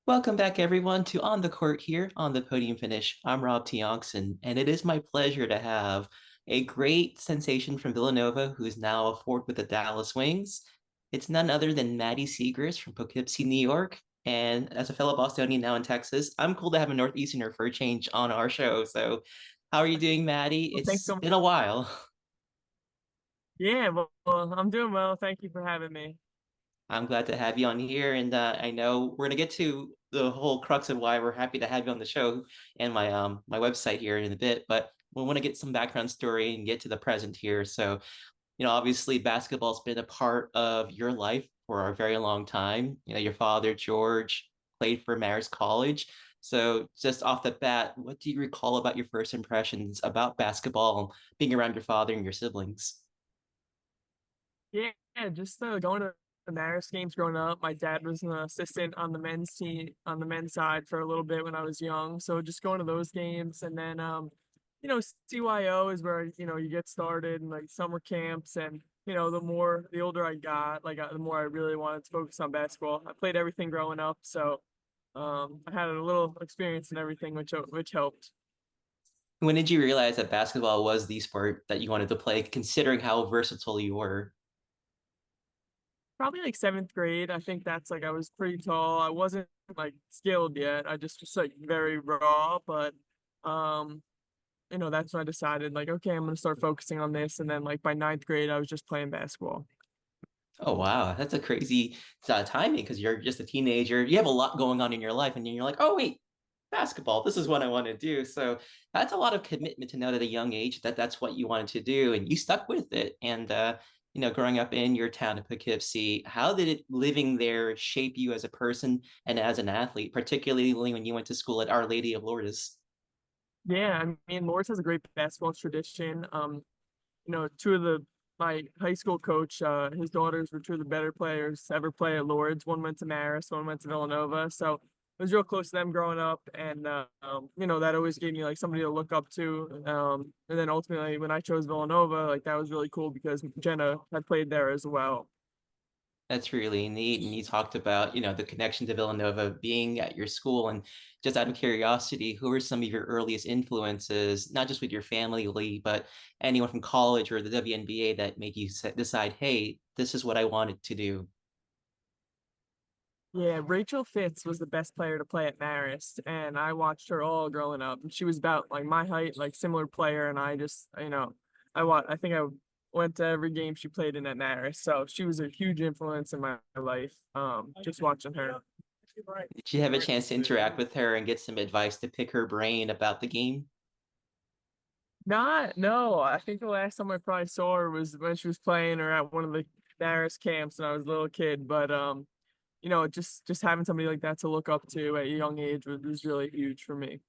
Welcome back, everyone, to On the Court here on the Podium Finish. I'm Rob Tiongson, and it is my pleasure to have a great sensation from Villanova who is now a forward with the Dallas Wings. It's none other than Maddie Seegers from Poughkeepsie, New York. And as a fellow Bostonian now in Texas, I'm cool to have a Northeasterner for a change on our show. So, how are you doing, Maddie? Well, thanks It's so much. been a while. Yeah, well, I'm doing well. Thank you for having me. I'm glad to have you on here, and I know we're gonna get to the whole crux of why we're happy to have you on the show and my website here in a bit. But we want to get some background story and get to the present here. So, obviously basketball's been a part of your life for a very long time. Your father George played for Marist College. So, just off the bat, what do you recall about your first impressions about basketball, being around your father and your siblings? Yeah, just going to the Marist games growing up. My dad was an assistant on the men's team on the men's side for a little bit when I was young. So just going to those games, and then CYO is where you get started and like summer camps, and the older I got, the more I really wanted to focus on basketball. I played everything growing up, so I had a little experience in everything, which helped. When did you realize that basketball was the sport that you wanted to play, considering how versatile you were? Probably like seventh grade. I think that's like I was pretty tall. I wasn't like skilled yet. I just was like very raw, but um, that's when I decided like, okay, I'm gonna start focusing on this. And then like by ninth grade, I was just playing basketball. Oh wow, that's a crazy timing because you're just a teenager. You have a lot going on in your life, and then you're like, oh wait, basketball. This is what I want to do. So that's a lot of commitment to know at a young age that that's what you wanted to do, and you stuck with it. And growing up in your town of Poughkeepsie, how did it living there shape you as a person and as an athlete, particularly when you went to school at Our Lady of Lourdes? Yeah, I mean, Lourdes has a great basketball tradition. Two of the my high school coach, his daughters were two of the better players to ever play at Lourdes. One went to Marist, one went to Villanova. So it was real close to them growing up, and that always gave me like somebody to look up to. And then ultimately, when I chose Villanova, like that was really cool because Jenna had played there as well. That's really neat. And you talked about, the connection to Villanova being at your school. And just out of curiosity, who are some of your earliest influences, not just with your family, Lee, but anyone from college or the WNBA that made you decide, hey, this is what I wanted to do? Yeah, Rachel Fitz was the best player to play at Marist, and I watched her all growing up. And she was about like my height, like similar player, and I just, I think I went to every game she played in at Marist, so she was a huge influence in my life. Just watching her. Did you have a chance to interact with her and get some advice to pick her brain about the game? Not, no. I think the last time I probably saw her was when she was playing or at one of the Marist camps, and I was a little kid. But just having somebody like that to look up to at a young age was really huge for me.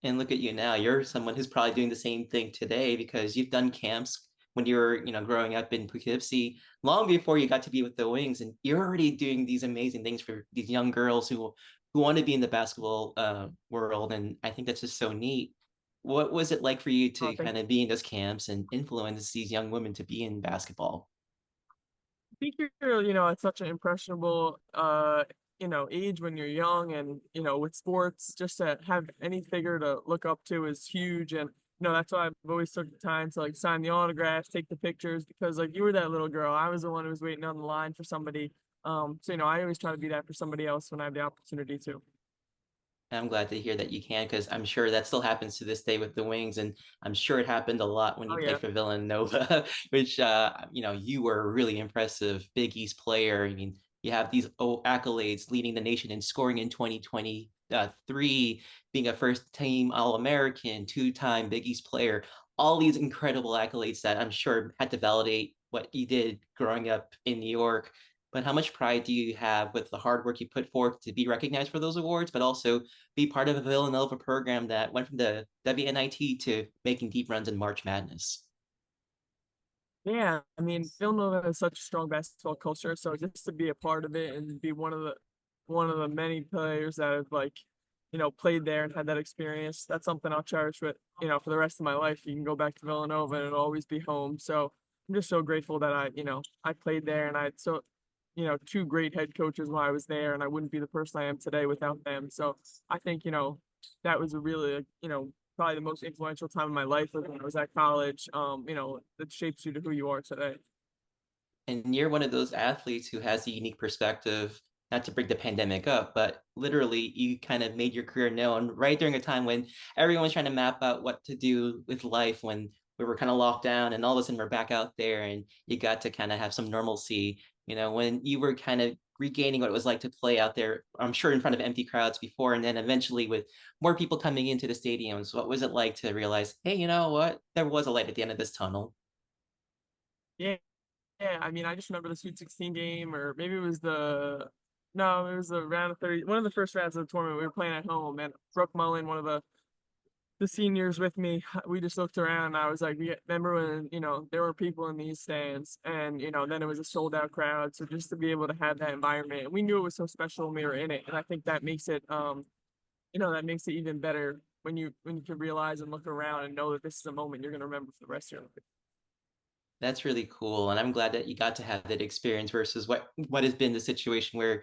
And look at you now. You're someone who's probably doing the same thing today because you've done camps when you were, growing up in Poughkeepsie long before you got to be with the Wings, and you're already doing these amazing things for these young girls who want to be in the basketball world. And I think that's just so neat. What was it like for you Oh, to kind of be in those camps and influence these young women to be in basketball? think you're, at such an impressionable, age when you're young and, with sports, just to have any figure to look up to is huge. And, that's why I've always took the time to like sign the autographs, take the pictures, because like you were that little girl. I was the one who was waiting on the line for somebody. So, I always try to be that for somebody else when I have the opportunity to. I'm glad to hear that you can, because I'm sure that still happens to this day with the Wings, and I'm sure it happened a lot when Oh you played yeah. for Villanova, which you were a really impressive Big East player. I mean, you have these accolades, leading the nation in scoring in 2023, being a first team All-American, two-time Big East player, all these incredible accolades that I'm sure had to validate what you did growing up in New York. But how much pride do you have with the hard work you put forth to be recognized for those awards, but also be part of a Villanova program that went from the WNIT to making deep runs in March Madness? Yeah, I mean, Villanova has such a strong basketball culture, so just to be a part of it and be one of the many players that have like, played there and had that experience, that's something I'll cherish with, for the rest of my life. You can go back to Villanova and it'll always be home. So I'm just so grateful that I played there and I so two great head coaches while I was there, and I wouldn't be the person I am today without them. So I think, that was a really, probably the most influential time of my life was when I was at college. That shapes you to who you are today. And you're one of those athletes who has a unique perspective, not to bring the pandemic up, but literally you kind of made your career known right during a time when everyone was trying to map out what to do with life when we were kind of locked down and all of a sudden we're back out there and you got to kind of have some normalcy. When you were kind of regaining what it was like to play out there, I'm sure in front of empty crowds before, and then eventually with more people coming into the stadiums, what was it like to realize, hey, you know what? There was a light at the end of this tunnel. Yeah, yeah. I mean, I just remember the Sweet 16 game, or maybe it was the no, it was the round of 30, one of the first rounds of the tournament. We were playing at home, and Brooke Mullen, one of the seniors with me, we just looked around. And I was like, we remember when there were people in these stands, and then it was a sold out crowd. So just to be able to have that environment, and we knew it was so special when we were in it, and I think that makes it that makes it even better when you can realize and look around and know that this is a moment you're gonna remember for the rest of your life. That's really cool, and I'm glad that you got to have that experience versus what has been the situation where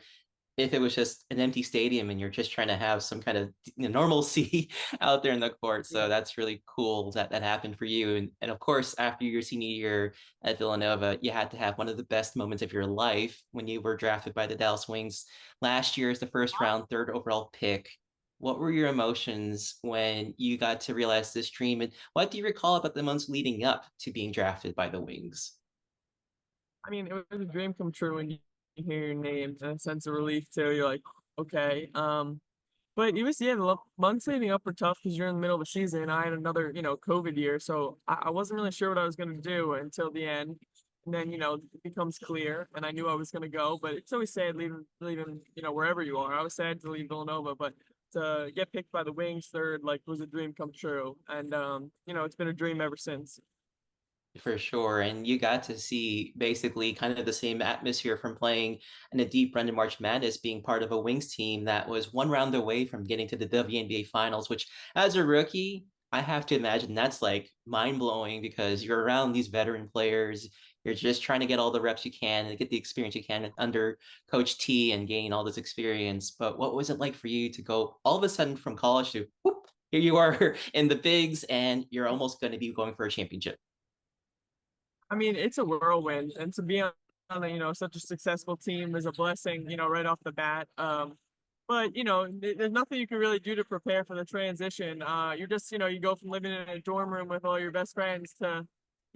if it was just an empty stadium and you're just trying to have some kind of normalcy out there in the court. Yeah. So that's really cool that that happened for you. And of course, after your senior year at Villanova, you had to have one of the best moments of your life when you were drafted by the Dallas Wings last year as the first round, third overall pick. What were your emotions when you got to realize this dream? And what do you recall about the months leading up to being drafted by the Wings? I mean, it was a dream come true when you hear your name and a sense of relief too. You're like, okay. But it was, yeah, the months leading up were tough because you're in the middle of the season. I had another, COVID year, so I wasn't really sure what I was going to do until the end. And then, it becomes clear, and I knew I was going to go. But it's always sad leaving, wherever you are. I was sad to leave Villanova, but to get picked by the Wings third, like, was a dream come true. And it's been a dream ever since. For sure. And you got to see basically kind of the same atmosphere from playing in a deep run in March Madness, being part of a Wings team that was one round away from getting to the WNBA finals, which as a rookie, I have to imagine that's like mind blowing because you're around these veteran players. You're just trying to get all the reps you can and get the experience you can under Coach T and gain all this experience. But what was it like for you to go all of a sudden from college to whoop, here you are in the bigs and you're almost going to be going for a championship? I mean, it's a whirlwind, and to be on such a successful team is a blessing, right off the bat. But there's nothing you can really do to prepare for the transition. You're just, you go from living in a dorm room with all your best friends to,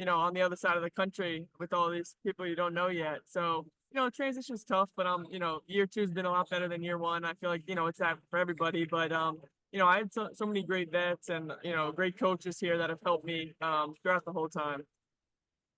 on the other side of the country with all these people you don't know yet. So, transition's tough, but year two's been a lot better than year one. I feel like, it's that for everybody. But I had so many great vets and great coaches here that have helped me throughout the whole time.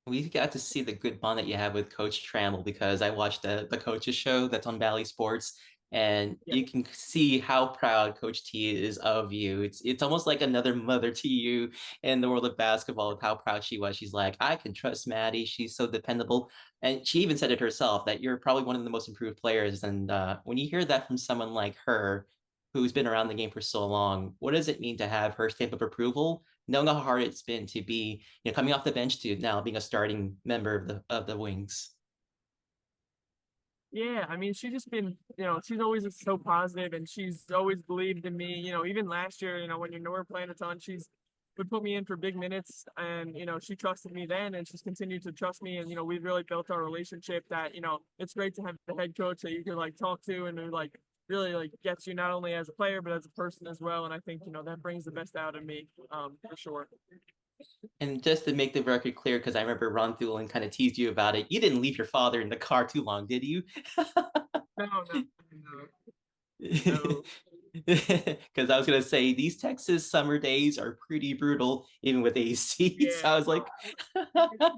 We got to see the good bond that you have with Coach Trammell because I watched the coaches show that's on Valley Sports, and Yeah. you can see how proud Coach T is of you. It's almost like another mother to you in the world of basketball of how proud she was. She's like, I can trust Maddie. She's so dependable, and she even said it herself that you're probably one of the most improved players. And when you hear that from someone like her, who's been around the game for so long, what does it mean to have her stamp of approval? Knowing how hard it's been to be, coming off the bench to now being a starting member of the Wings. Yeah, I mean, she's just been, she's always so positive and she's always believed in me. Even last year, when you know we're playing a ton, she's would put me in for big minutes and, she trusted me then and she's continued to trust me. And, we've really built our relationship that, it's great to have the head coach that you can like talk to and who like really like gets you not only as a player, but as a person as well. And I think, that brings the best out of me, for sure. And just to make the record clear, because I remember Ron Thulin kind of teased you about it, you didn't leave your father in the car too long, did you? No, no, no, Because no. I was gonna say these Texas summer days are pretty brutal, even with AC. So Yeah, I was no, like,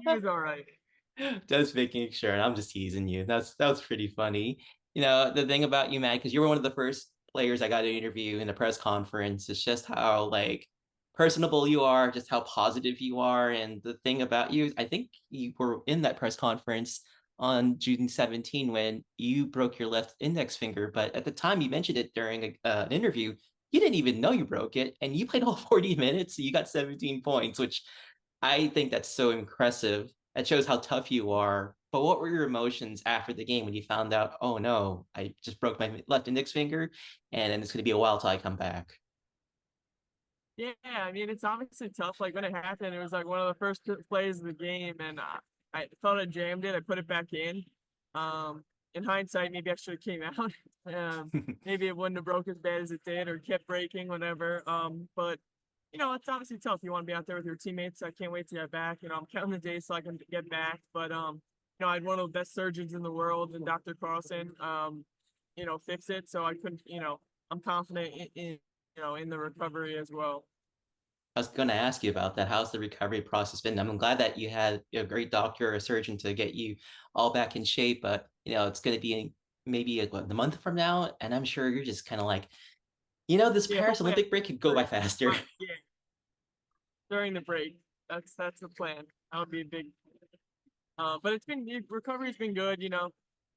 he was all right. just making sure. And I'm just teasing you. That was pretty funny. The thing about you, Matt, because you were one of the first players I got to interview in the press conference, is just how like personable you are, just how positive you are. And the thing about you, I think you were in that press conference on June 17 when you broke your left index finger. But at the time you mentioned it during an interview, you didn't even know you broke it. And you played all 40 minutes. So you got 17 points, which I think that's so impressive. that shows how tough you are. But what were your emotions after the game when you found out, oh no, I just broke my left index finger, and then it's going to be a while till I come back? Yeah, I mean, it's obviously tough. Like when it happened, it was like one of the first plays of the game, and I thought I jammed it. I put it back in. Um, in hindsight, maybe I should have came out. Maybe it wouldn't have broke as bad as it did, or kept breaking, whatever. But it's obviously tough. You want to be out there with your teammates. I can't wait to get back. I'm counting the days so I can get back. But I had one of the best surgeons in the world, and Dr. Carlson, fix it. So I couldn't. I'm confident in the recovery as well. I was going to ask you about that. How's the recovery process been? I'm glad that you had a great doctor or a surgeon to get you all back in shape, but it's going to be maybe what, the month from now, and I'm sure you're just kind of like, this Yeah, Paris hopefully Olympic break could go by faster. yeah, during the break. That's the plan. That would be a big. But recovery's been good.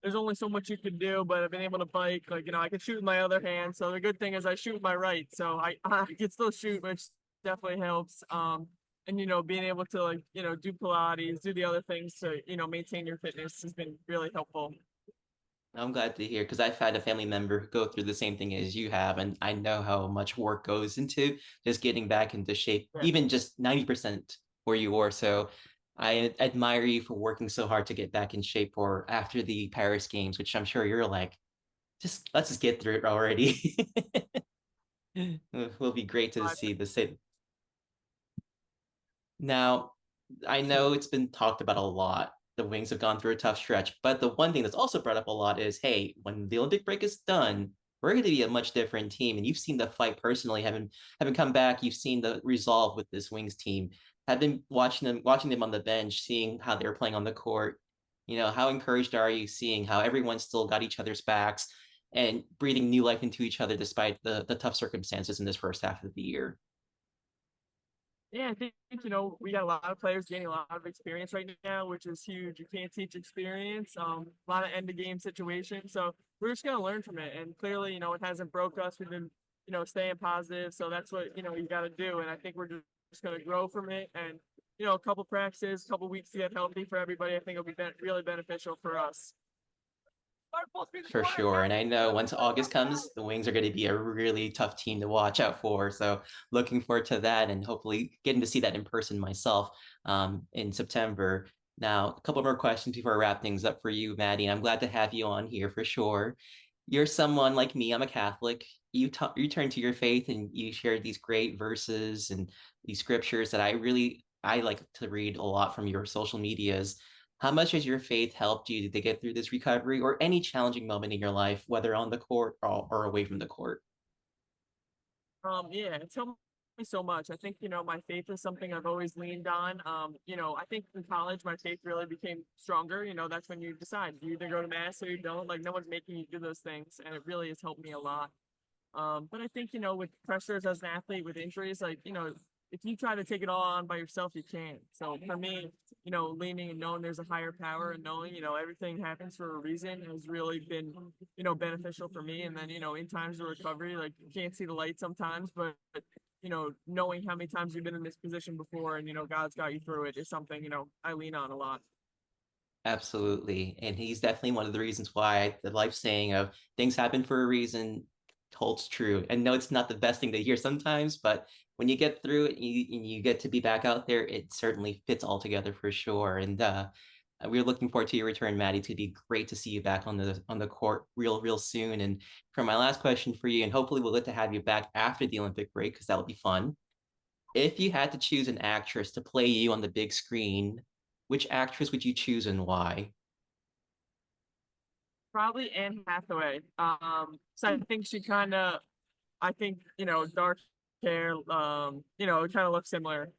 There's only so much you can do, but I've been able to bike. Like I can shoot with my other hand. So the good thing is I shoot with my right, so I can still shoot, which definitely helps. And being able to do Pilates, do the other things to maintain your fitness has been really helpful. I'm glad to hear because I've had a family member go through the same thing as you have, and I know how much work goes into just getting back into shape, Yeah. even just 90% where you were. So I admire you for working so hard to get back in shape for after the Paris Games, which I'm sure you're like, just let's just get through it already. It will be great to I see the same. Now, I know it's been talked about a lot. The Wings have gone through a tough stretch, but the one thing that's also brought up a lot is, hey, when the Olympic break is done, we're going to be a much different team. And you've seen the fight personally, having come back. You've seen the resolve with this Wings team. Have been watching them on the bench, seeing how they're playing on the court. How encouraged are you seeing how everyone's still got each other's backs and breathing new life into each other despite the tough circumstances in this first half of the year? Yeah, I think we got a lot of players gaining a lot of experience right now, which is huge. You can't teach experience. A lot of end of game situations, so we're just gonna learn from it. And clearly, it hasn't broke us. We've been, staying positive. So that's what you got to do. And I think we're just gonna grow from it. And a couple practices, a couple weeks to get healthy for everybody. I think it'll be really beneficial for us. For sure. And I know once August comes, the Wings are going to be a really tough team to watch out for. So looking forward to that and hopefully getting to see that in person myself in September. Now, a couple more questions before I wrap things up for you, Maddie. And I'm glad to have you on here for sure. You're someone like me, I'm a Catholic. You turn to your faith and you share these great verses and these scriptures that I like to read a lot from your social medias. How much has your faith helped you to get through this recovery or any challenging moment in your life, whether on the court or away from the court? Yeah, it's helped me so much. I think, my faith is something I've always leaned on. I think in college my faith really became stronger. That's when you decide you either go to mass or you don't. Like no one's making you do those things, and it really has helped me a lot. But I think, with pressures as an athlete with injuries, like, if you try to take it all on by yourself, you can't. So for me, leaning and knowing there's a higher power and knowing, everything happens for a reason has really been, beneficial for me. And then, in times of recovery, like you can't see the light sometimes, but knowing how many times you've been in this position before and, God's got you through it is something, I lean on a lot. Absolutely. And he's definitely one of the reasons why the life saying of things happen for a reason holds true. And no, it's not the best thing to hear sometimes, but when you get through it and you get to be back out there, it certainly fits all together for sure. And we're looking forward to your return, Maddie. It's gonna be great to see you back on the court real soon. And for my last question for you, and hopefully we'll get to have you back after the Olympic break because that would be fun. If you had to choose an actress to play you on the big screen, which actress would you choose and why? Probably Anne Hathaway. So I think I think, dark hair, it kind of looks similar.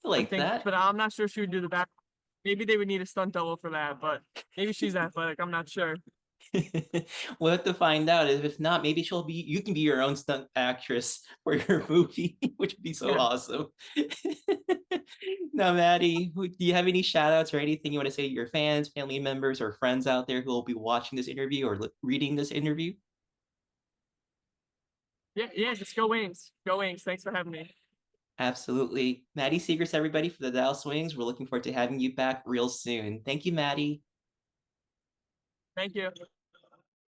I I like think, that. but I'm not sure she would do the back. Maybe they would need a stunt double for that, but maybe she's athletic. I'm not sure. We'll have to find out. If not, maybe you can be your own stunt actress for your movie, which would be so Yeah. awesome. Now, Maddie, do you have any shout outs or anything you want to say to your fans, family members, or friends out there who will be watching this interview or reading this interview? Yeah, yeah, just go Wings. Go Wings. Thanks for having me. Absolutely. Maddie Segrist, everybody, for the Dallas Wings. We're looking forward to having you back real soon. Thank you, Maddie. Thank you.